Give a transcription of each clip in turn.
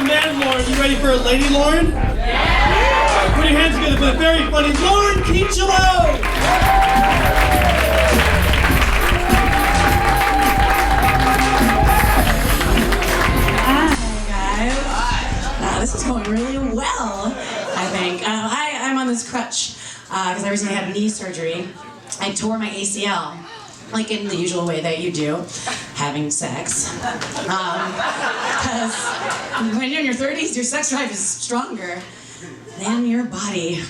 man Lauren. You ready for a lady Lauren? Yeah! Put your hands together for the very funny Lauren Kincheloe! This is going really well, I think. I'm on this crutch because I recently had knee surgery. I tore my ACL, like in the usual way that you do, having sex. Because when you're in your 30s, your sex drive is stronger than your body.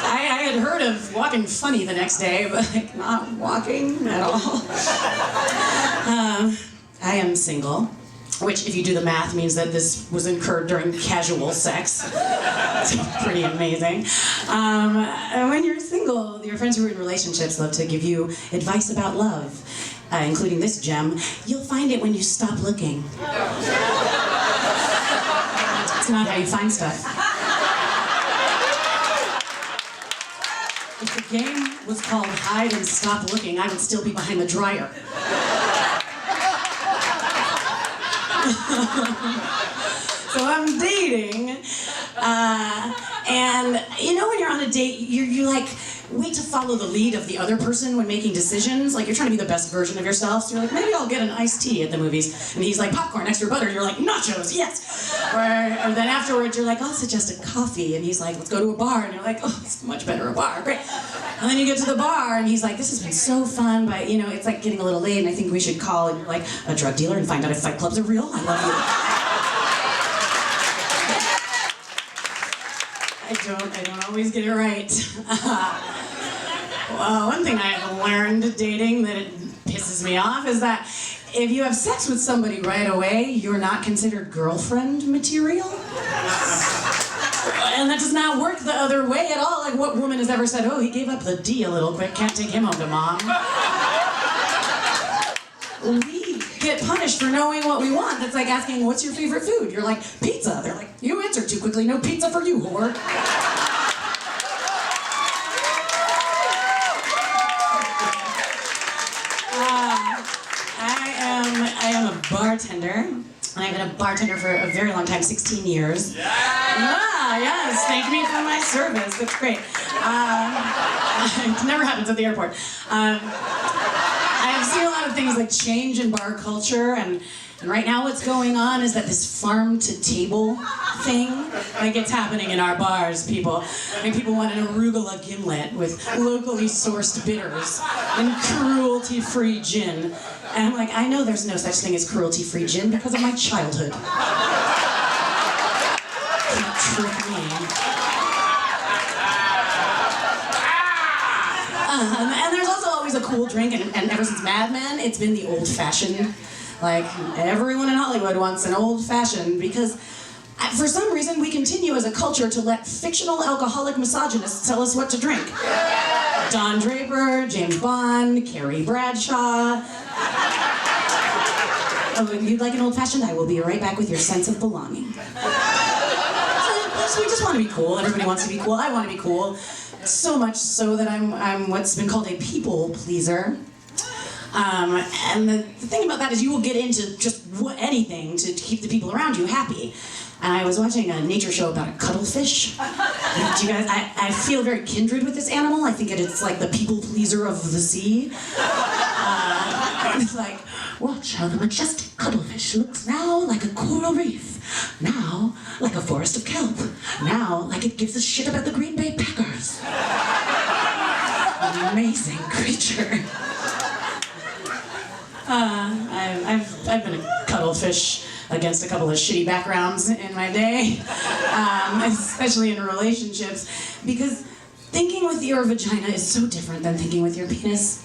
I had heard of walking funny the next day, but like not walking at all. I am single. Which, if you do the math, means that this was incurred during casual sex. It's pretty amazing. And when you're single, your friends who are in relationships love to give you advice about love, including this gem. You'll find it when you stop looking. It's not how you find stuff. If the game was called Hide and Stop Looking, I would still be behind the dryer. So I'm dating, and you know when you're on a date, you like wait to follow the lead of the other person when making decisions. Like you're trying to be the best version of yourself. So you're like, maybe I'll get an iced tea at the movies, and he's like, popcorn, extra butter. You're like, nachos, yes. Or then afterwards you're like, I'll suggest a coffee, and he's like, let's go to a bar, and you're like, oh, it's much better a bar, great. And then you get to the bar, and he's like, this has been so fun, but you know, it's like getting a little late, and I think we should call, and you're like, a drug dealer and find out if fight clubs are real. I love you. I don't always get it right. Well, one thing I've learned dating that it pisses me off is that if you have sex with somebody right away, you're not considered girlfriend material. And that does not work the other way at all. Like, what woman has ever said, oh, he gave up the D a little quick, can't take him home to mom? We get punished for knowing what we want. That's like asking, what's your favorite food? You're like, pizza. They're like, you answered too quickly, no pizza for you, whore. I am a bartender, and I've been a bartender for a very long time, 16 years. Yeah! Yes, thank me for my service, that's great. It never happens at the airport. I've seen a lot of things like change in bar culture, and right now what's going on is that this farm-to-table thing, like it's happening in our bars, people. I mean, people want an arugula gimlet with locally sourced bitters and cruelty-free gin. And I'm like, I know there's no such thing as cruelty-free gin because of my childhood. Can't trick me. And there's also always a cool drink, and ever since Mad Men, it's been the old-fashioned. Like, everyone in Hollywood wants an old-fashioned because for some reason we continue as a culture to let fictional alcoholic misogynists tell us what to drink. Don Draper, James Bond, Carrie Bradshaw. Oh, if you'd like an old-fashioned, I will be right back with your sense of belonging. So we just want to be cool. Everybody wants to be cool. I want to be cool. So much so that I'm what's been called a people pleaser. And the thing about that is you will get into just anything to keep the people around you happy. And I was watching a nature show about a cuttlefish. Do you guys, I feel very kindred with this animal. I think it's like the people pleaser of the sea. It's like, watch how the majestic cuttlefish looks now like a coral reef. Now, like a forest of kelp. Now, like it gives a shit about the Green Bay Packers. An amazing creature. I've been a cuttlefish against a couple of shitty backgrounds in my day, especially in relationships, because thinking with your vagina is so different than thinking with your penis.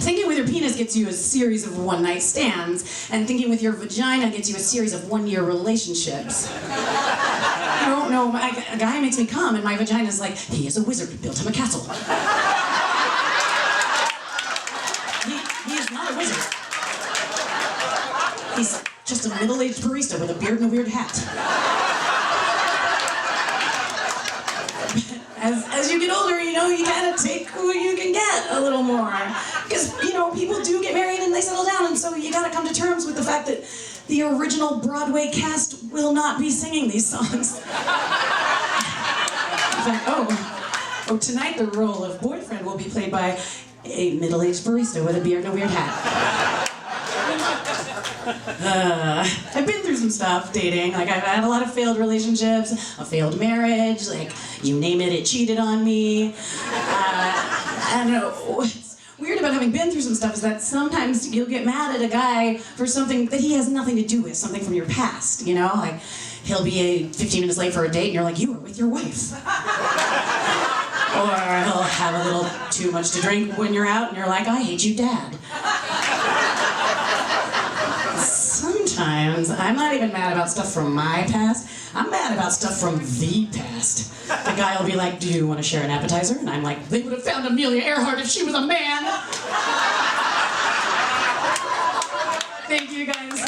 Thinking with your penis gets you a series of one-night stands, and thinking with your vagina gets you a series of one-year relationships. I don't know, a guy makes me come, and my vagina's like, he is a wizard who built him a castle. He is not a wizard. He's just a middle-aged barista with a beard and a weird hat. As you get older, you know, you gotta take who you can get a little more. Because Because, you know, people do get married and they settle down, and so you gotta come to terms with the fact that the original Broadway cast will not be singing these songs. In fact, tonight the role of boyfriend will be played by a middle-aged barista with a beard and a weird hat. I've been through some stuff dating. Like, I've had a lot of failed relationships, a failed marriage, like, you name it, it cheated on me. And what's weird about having been through some stuff is that sometimes you'll get mad at a guy for something that he has nothing to do with, something from your past, you know? Like, he'll be 15 minutes late for a date and you're like, you were with your wife. Or he'll have a little too much to drink when you're out and you're like, I hate you, Dad. Sometimes I'm not even mad about stuff from my past. I'm mad about stuff from the past. The guy will be like, do you want to share an appetizer? And I'm like, they would have found Amelia Earhart if she was a man. Thank you, guys.